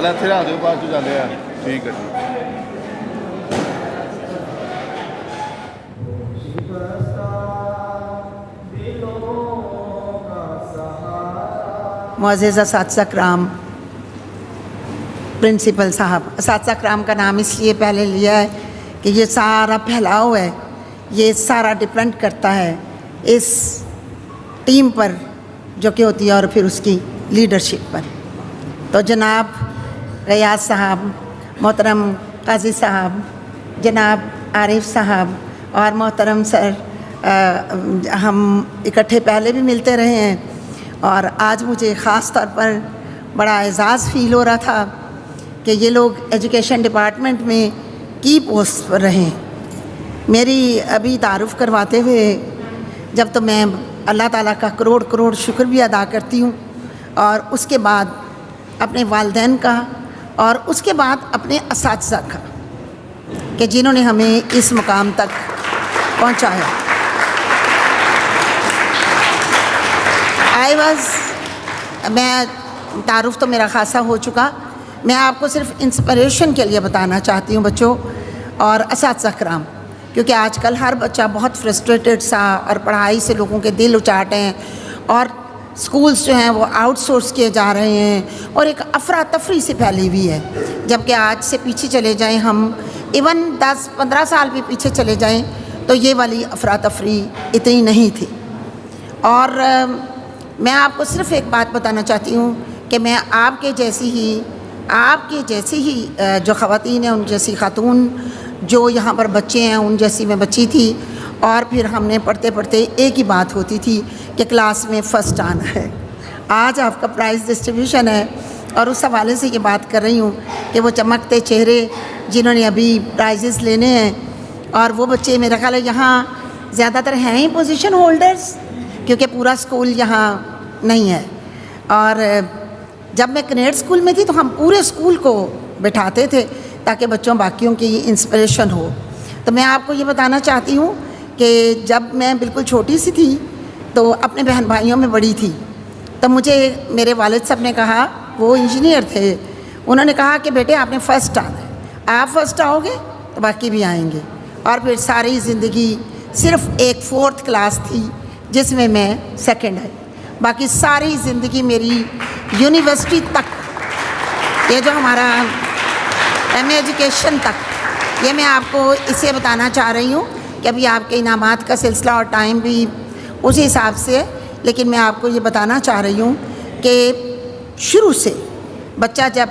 ਚੱਲ ਇੱਥੇ ਰੱਖ ਦਿਓ, ਬਾਅਦ 'ਚ ਜਾਂਦੇ ਆ। ਠੀਕ ਹੈ ਜੀ। मुअज़्ज़िज़ असातिज़ा कराम, प्रिंसिपल साहब, असातिज़ा कराम का नाम इसलिए पहले लिया है कि ये सारा फैलाव है, ये सारा डिपेंड करता है इस टीम पर जो कि होती है और फिर उसकी लीडरशिप पर। तो जनाब गयास साहब, मोहतरम काजी साहब, जनाब आरिफ साहब और मोहतरम सर, हम इकट्ठे पहले भी मिलते रहे हैं और आज मुझे ख़ास तौर पर बड़ा एज़ाज़ फ़ील हो रहा था कि ये लोग एजुकेशन डिपार्टमेंट में की पोस्ट पर रहे। मेरी अभी तारुफ़ करवाते हुए जब तो मैं अल्लाह ताला का करोड़ करोड़ शुक्र भी अदा करती हूँ और उसके बाद अपने वालिदैन का और उसके बाद अपने असातिज़ा का कि जिन्होंने हमें इस मुकाम तक पहुँचाया। मैं तारुफ़ तो मेरा ख़ासा हो चुका, मैं आपको सिर्फ इंस्पिरेशन के लिए बताना चाहती हूँ बच्चों और असातिज़ा कराम, क्योंकि आजकल हर बच्चा बहुत फ्रस्ट्रेटेड सा और पढ़ाई से लोगों के दिल उचाटे हैं और स्कूल्स जो हैं वो आउटसोर्स किए जा रहे हैं और एक अफरा तफरी से फैली हुई है। जबकि आज से पीछे चले जाएं, हम इवन 10-15 साल भी पीछे चले जाएं तो ये वाली अफरा तफरी इतनी नहीं थी। और मैं आपको सिर्फ़ एक बात बताना चाहती हूँ कि मैं आपके जैसी ही जो ख़वातीन हैं, उन जैसी ख़ातून जो यहाँ पर बच्चे हैं उन जैसी मैं बच्ची थी। और फिर हमने पढ़ते पढ़ते एक ही बात होती थी कि क्लास में फ़र्स्ट आना है। आज आपका प्राइज़ डिस्ट्रीब्यूशन है और उस हवाले से ये बात कर रही हूँ कि वो चमकते चेहरे जिन्होंने अभी प्राइज़ेस लेने हैं और वो बच्चे मेरा ख़्याल है यहाँ ज़्यादातर हैं ही पोजीशन होल्डर्स, क्योंकि पूरा स्कूल यहाँ नहीं है। और जब मैं कनेड स्कूल में थी तो हम पूरे स्कूल को बिठाते थे ताकि बच्चों बाकियों की इंस्पिरेशन हो। तो मैं आपको ये बताना चाहती हूँ कि जब मैं बिल्कुल छोटी सी थी तो अपने बहन भाइयों में बड़ी थी, तो मुझे मेरे वालिद साहब ने कहा, वो इंजीनियर थे, उन्होंने कहा कि बेटे आपने फ़र्स्ट आना है, आप फ़र्स्ट आओगे तो बाकी भी आएंगे। और फिर सारी ज़िंदगी सिर्फ़ एक 4th क्लास थी जिसमें मैं सेकंड आई, बाकी सारी ज़िंदगी मेरी यूनिवर्सिटी तक, ये जो हमारा एमए एजुकेशन तक, ये मैं आपको इससे बताना चाह रही हूँ कि अभी आपके इनामात का सिलसिला और टाइम भी उसी हिसाब से है, लेकिन मैं आपको ये बताना चाह रही हूँ कि शुरू से बच्चा जब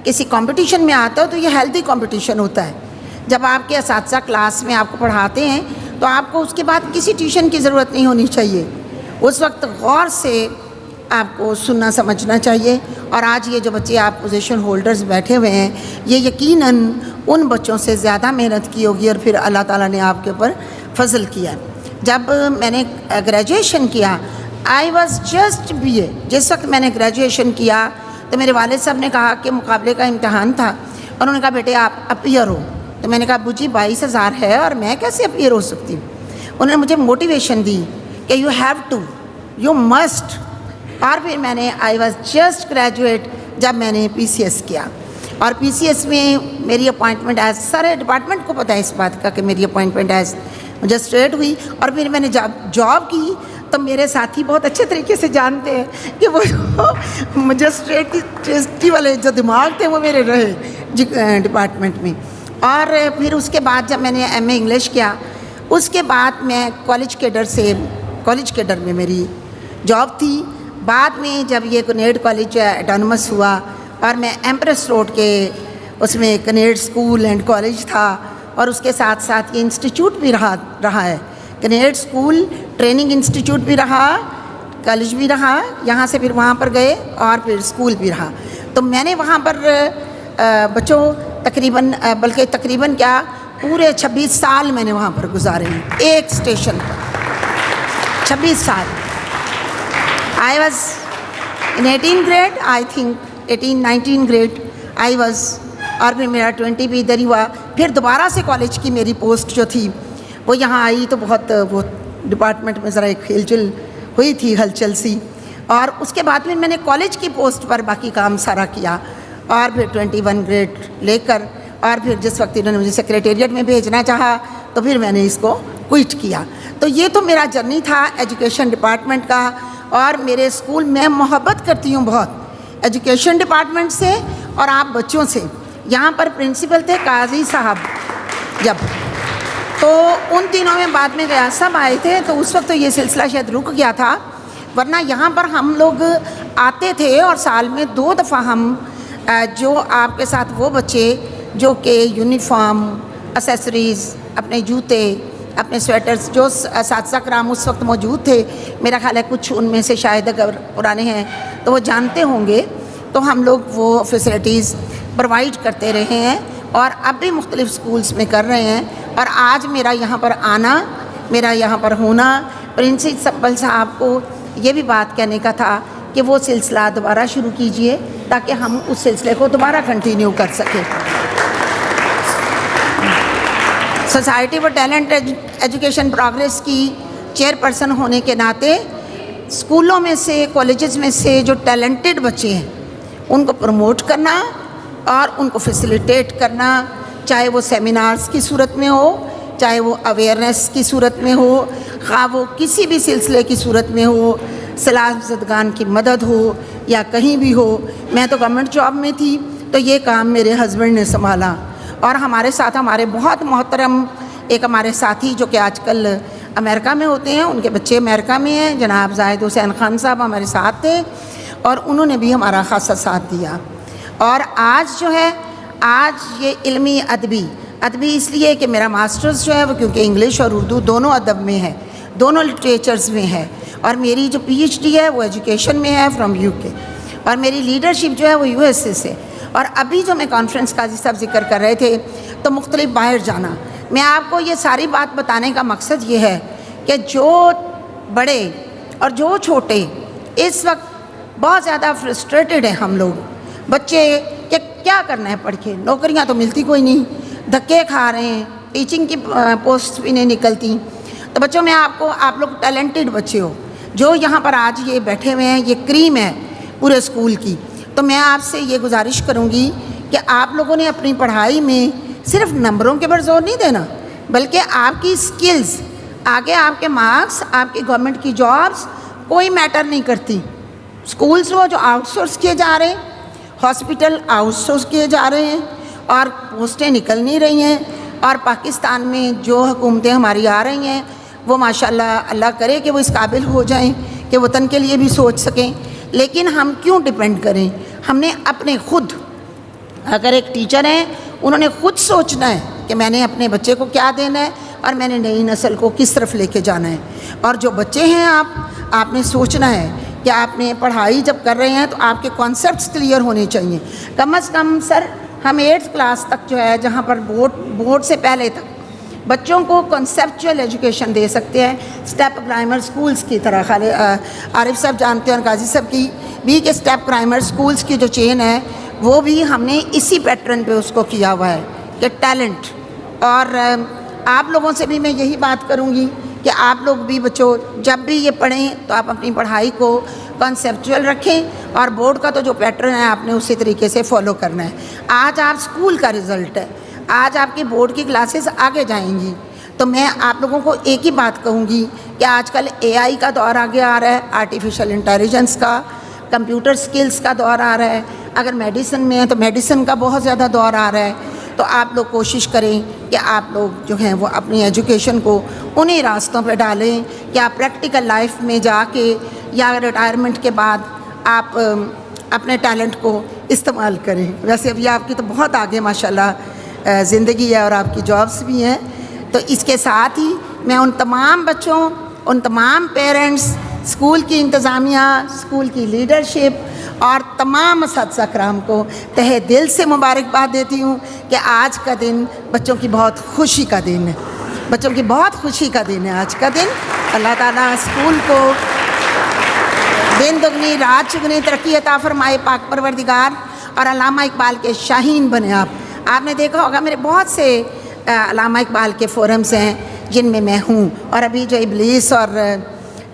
किसी कंपटीशन में आता है तो ये हेल्दी कंपटीशन होता है। जब आपके असातिज़ा क्लास में आपको पढ़ाते हैं तो आपको उसके बाद किसी ट्यूशन की ज़रूरत नहीं होनी चाहिए, उस वक्त गौर से आपको सुनना समझना चाहिए। और आज ये जो बच्चे आप पोजीशन होल्डर्स बैठे हुए हैं, ये यकीनन उन बच्चों से ज़्यादा मेहनत की होगी और फिर अल्लाह ताला ने आपके ऊपर फजल किया। जब मैंने ग्रेजुएशन किया, आई वॉज़ जस्ट BA, जिस वक्त मैंने ग्रेजुएशन किया तो मेरे वालिद साहब ने कहा कि मुकाबले का इम्तहान था और उन्होंने कहा बेटे आप अपीयर हो। तो मैंने कहा बुजी 22,000 है और मैं कैसे अपीयर हो सकती हूँ। उन्होंने मुझे मोटिवेशन दी कि you have to, you must. और फिर मैंने आई वॉज़ जस्ट ग्रेजुएट जब मैंने PCS किया और PCS में मेरी अपॉइंटमेंट एज, सारे डिपार्टमेंट को पता है इस बात का कि मेरी अपॉइंटमेंट एज मजिस्ट्रेट हुई। और फिर मैंने जॉब की तो मेरे साथी बहुत अच्छे तरीके से जानते हैं कि वो मजिस्ट्रेट वाले जो दिमाग थे वो मेरे रहे डिपार्टमेंट में। और फिर उसके बाद जब मैंने MA इंग्लिश किया, उसके बाद मैं कॉलेज कैडर में मेरी जॉब थी। बाद में जब ये कनेड कॉलेज ऑटोनमस हुआ और मैं एम्प्रेस रोड के उसमें कनेड स्कूल एंड कॉलेज था और उसके साथ साथ ये इंस्टीट्यूट भी रहा है, कनेड स्कूल ट्रेनिंग इंस्टीट्यूट भी रहा, कॉलेज भी रहा, यहाँ से फिर वहाँ पर गए और फिर स्कूल भी रहा। तो मैंने वहाँ पर बच्चों तकरीबन क्या पूरे 26 साल मैंने वहाँ पर गुजारे हैं, एक स्टेशन पर 26 साल। I was in 18th grade, I think 18-19 grade I was, और फिर मेरा 20 भी इधर ही हुआ। फिर दोबारा से कॉलेज की मेरी पोस्ट जो थी वो यहाँ आई तो बहुत वो डिपार्टमेंट में ज़रा एक हिलचुल हुई थी, हलचल सी। और उसके बाद फिर मैंने कॉलेज की पोस्ट पर बाकी काम सारा किया और फिर 21 ग्रेड लेकर, और फिर जिस वक्त इन्होंने मुझे सेक्रेटेरिएट में भेजना चाहा तो फिर मैंने इसको क्विट किया। तो ये तो मेरा जर्नी था एजुकेशन डिपार्टमेंट का। और मेरे स्कूल में मोहब्बत करती हूँ बहुत एजुकेशन डिपार्टमेंट से और आप बच्चों से। यहाँ पर प्रिंसिपल थे काजी साहब, जब तो उन तीनों में बाद में गया सब आए थे, तो उस वक्त तो ये सिलसिला शायद रुक गया था, वरना यहाँ पर हम लोग आते थे और साल में 2 दफ़ा हम जो आपके साथ वो बच्चे जो कि यूनिफॉर्म, एसेसरीज़, अपने जूते, अपने स्वेटर्स, जो असातिज़ा कराम उस वक्त मौजूद थे, मेरा ख्याल है कुछ उनमें से शायद अगर पुराने हैं तो वो जानते होंगे, तो हम लोग वो फैसिलिटीज़ प्रोवाइड करते रहे हैं और अब भी मुख्तलिफ़ स्कूल्स में कर रहे हैं। और आज मेरा यहाँ पर आना, मेरा यहाँ पर होना, प्रिंसिपल साहब को ये भी बात कहने का था कि वो सिलसिला दोबारा शुरू कीजिए ताकि हम उस सिलसिले को दोबारा कंटिन्यू कर सकें। Society for talent education progress की चेयरपर्सन होने के नाते स्कूलों में से, कॉलेजेस में से जो टैलेंटेड बच्चे हैं उनको प्रमोट करना और उनको फैसिलिटेट करना, चाहे वो सेमिनार्स की सूरत में हो, चाहे वो अवेयरनेस की सूरत में हो, ख़ास वो किसी भी सिलसिले की सूरत में हो, सलाह-ज़दगान की मदद हो या कहीं भी हो। मैं तो गवर्नमेंट जॉब में थी तो ये काम मेरे हस्बैंड ने संभाला और हमारे साथ हमारे बहुत मोहतरम एक हमारे साथी जो कि आजकल अमेरिका में होते हैं, उनके बच्चे अमेरिका में हैं, जनाब जाहिद हुसैन खान साहब हमारे साथ थे और उन्होंने भी हमारा खासा साथ दिया। और आज जो है, आज ये इल्मी अदबी इसलिए कि मेरा मास्टर्स जो है वो क्योंकि इंग्लिश और उर्दू दोनों अदब में है, दोनों लिटरेचर्स में है, और मेरी जो PhD है वो एजुकेशन में है फ्रॉम UK, और मेरी लीडरशिप जो है वो USA से। और अभी जो मैं कॉन्फ्रेंस काजी साहब जिक्र कर रहे थे तो मुख्तलिफ बाहर जाना, मैं आपको ये सारी बात बताने का मकसद ये है कि जो बड़े और जो छोटे इस वक्त बहुत ज़्यादा फ्रस्ट्रेटेड हैं हम लोग, बच्चे कि क्या करना है पढ़ के, नौकरियां तो मिलती कोई नहीं, धक्के खा रहे हैं, टीचिंग की पोस्ट भी नहीं निकलती। तो बच्चों में आप लोग टैलेंटेड बच्चे हो जो यहाँ पर आज ये बैठे हुए हैं, ये क्रीम है पूरे स्कूल की। तो मैं आपसे ये गुजारिश करूँगी कि आप लोगों ने अपनी पढ़ाई में सिर्फ नंबरों के पर जोर नहीं देना, बल्कि आपकी स्किल्स, आगे आपके मार्क्स, आपकी गवर्नमेंट की जॉब्स कोई मैटर नहीं करती। स्कूल्स वो जो आउटसोर्स किए जा रहे हैं, हॉस्पिटल आउटसोर्स किए जा रहे हैं और पोस्टें निकल नहीं रही हैं। और पाकिस्तान में जो हुकूमतें हमारी आ रही हैं वो माशाल्लाह, अल्लाह करे कि वो इस काबिल हो जाएं कि वतन के लिए भी सोच सकें। लेकिन हम क्यों डिपेंड करें? हमने अपने खुद, अगर एक टीचर हैं उन्होंने खुद सोचना है कि मैंने अपने बच्चे को क्या देना है और मैंने नई नस्ल को किस तरफ लेके जाना है। और जो बच्चे हैं आपने सोचना है कि आपने पढ़ाई जब कर रहे हैं तो आपके कॉन्सेप्ट्स क्लियर होने चाहिए। कम से कम सर हम 8th क्लास तक जो है, जहाँ पर बोर्ड से पहले तक बच्चों को कॉन्सेप्चुअल एजुकेशन दे सकते हैं, स्टेप प्राइमर स्कूल्स की तरह। खाली आरिफ साहब जानते हैं और गाजी साहब की भी कि स्टेप प्राइमर स्कूल्स की जो चेन है वो भी हमने इसी पैटर्न पे उसको किया हुआ है कि टैलेंट। और आप लोगों से भी मैं यही बात करूँगी कि आप लोग भी बच्चों जब भी ये पढ़ें तो आप अपनी पढ़ाई को कॉन्सेप्चुअल रखें और बोर्ड का तो जो पैटर्न है आपने उसी तरीके से फॉलो करना है। आज आप स्कूल का रिज़ल्ट है, आज आपकी बोर्ड की क्लासेस आगे जाएंगी। तो मैं आप लोगों को एक ही बात कहूँगी कि आजकल AI का दौर आगे आ रहा है, आर्टिफिशियल इंटेलिजेंस का, कंप्यूटर स्किल्स का दौर आ रहा है। अगर मेडिसिन में है तो मेडिसिन का बहुत ज़्यादा दौर आ रहा है। तो आप लोग कोशिश करें कि आप लोग जो हैं वो अपनी एजुकेशन को उन्हीं रास्तों पर डालें कि आप प्रैक्टिकल लाइफ में जाके या रिटायरमेंट के बाद आप अपने टैलेंट को इस्तेमाल करें। वैसे अभी आपकी तो बहुत आगे माशाल्लाह ज़िंदगी है और आपकी जॉब्स भी हैं। तो इसके साथ ही मैं उन तमाम बच्चों, उन तमाम पेरेंट्स, स्कूल की इंतज़ामिया, स्कूल की लीडरशिप और तमाम असातिज़ा कराम को तहे दिल से मुबारकबाद देती हूँ कि आज का दिन बच्चों की बहुत खुशी का दिन है, बच्चों की बहुत खुशी का दिन है आज का दिन। अल्लाह ताला स्कूल को दिन दुगनी रात चुगनी तरक्की अता फरमाए पाक परवरदिगार, और अल्लामा इकबाल के शाहीन बने आपने देखा होगा मेरे बहुत से अल्लामा इकबाल के फोरम्स हैं जिनमें मैं हूँ। और अभी जो इब्लीस और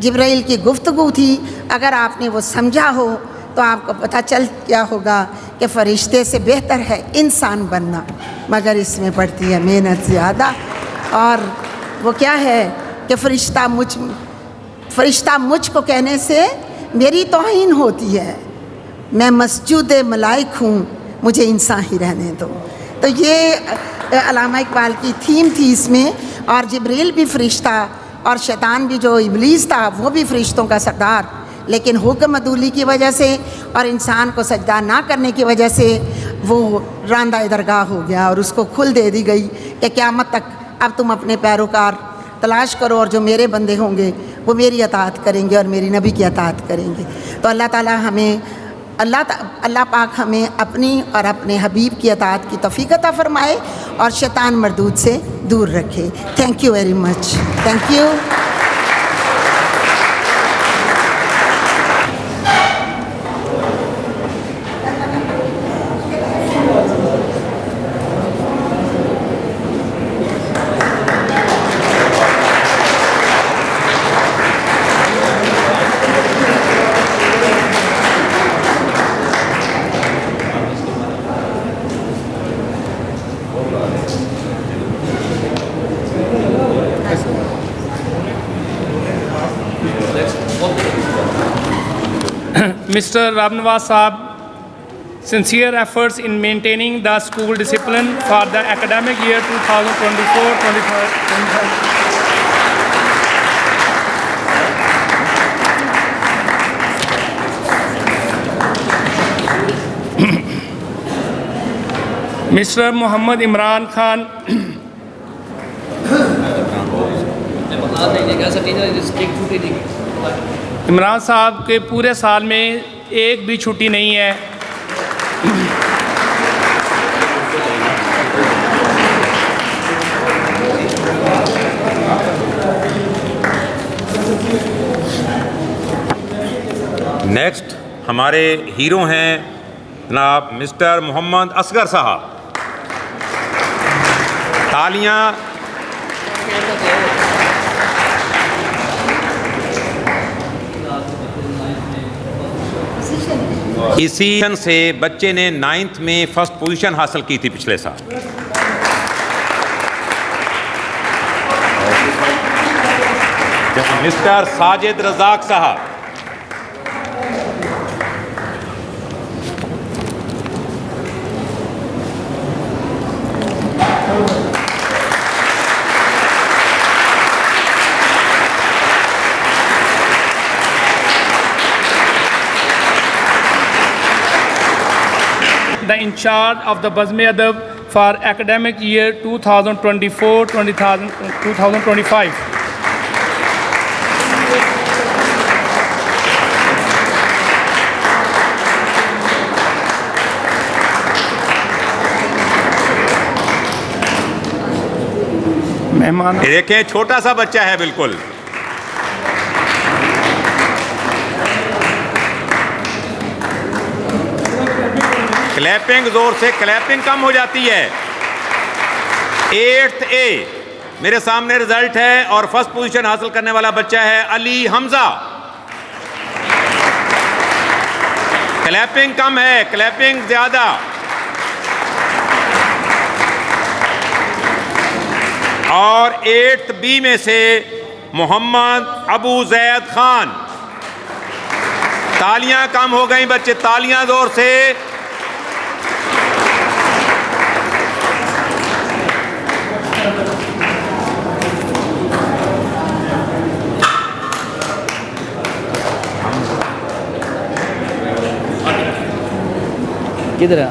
जिब्राइल की गुफ्तगू थी, अगर आपने वो समझा हो तो आपको पता चल क्या होगा कि फ़रिश्ते से बेहतर है इंसान बनना, मगर इसमें पड़ती है मेहनत ज़्यादा। और वो क्या है कि फ़रिश्ता मुझ को कहने से मेरी तौहीन होती है। मैं मस्जूद मलाइक हूँ, मुझे इंसान ही रहने दो। तो ये अल्लामा इकबाल की थीम थी इसमें। और जिब्रील भी फ़रिश्ता और शैतान भी जो इब्लीस था वो भी फ़रिश्तों का सरदार, लेकिन हुक्म अदूली की वजह से और इंसान को सजदा ना करने की वजह से वो रांदा दरगाह हो गया और उसको खुल दे दी गई कि क़यामत तक अब तुम अपने पैरोकार तलाश करो और जो मेरे बंदे होंगे वो मेरी अताअत करेंगे और मेरी नबी की अताअत करेंगे। तो अल्लाह ताला हमें अल्लाह पाक हमें अपनी और अपने हबीब की अताअत की तौफ़ीक़ अता फ़रमाए और शैतान मरदूद से दूर रखे। Thank you very much. Thank you. Mr. Rabnawaz Saab, sincere efforts in maintaining the school discipline for the academic year 2024-25. Mr. Muhammad Imran Khan, Imran साहब के पूरे साल में एक भी छुट्टी नहीं है। नेक्स्ट हमारे हीरो हैं जनाब मिस्टर मोहम्मद असगर साहब। तालियां। इसी से बच्चे ने 9th में फर्स्ट पोजीशन हासिल की थी पिछले साल। मिस्टर साजिद रज़ाक साहब। the in charge of the Bazm-e-Adab for academic year 2024-2025. मेहमान देखें, छोटा सा बच्चा है बिल्कुल। क्लैपिंग जोर से, क्लैपिंग कम हो जाती है। 8th A मेरे सामने रिजल्ट है और फर्स्ट पोजीशन हासिल करने वाला बच्चा है अली हमजा। क्लैपिंग कम है, क्लैपिंग ज्यादा। और 8th B में से मोहम्मद अबू जैद खान। तालियां कम हो गई बच्चे, तालियां जोर से। किधर है?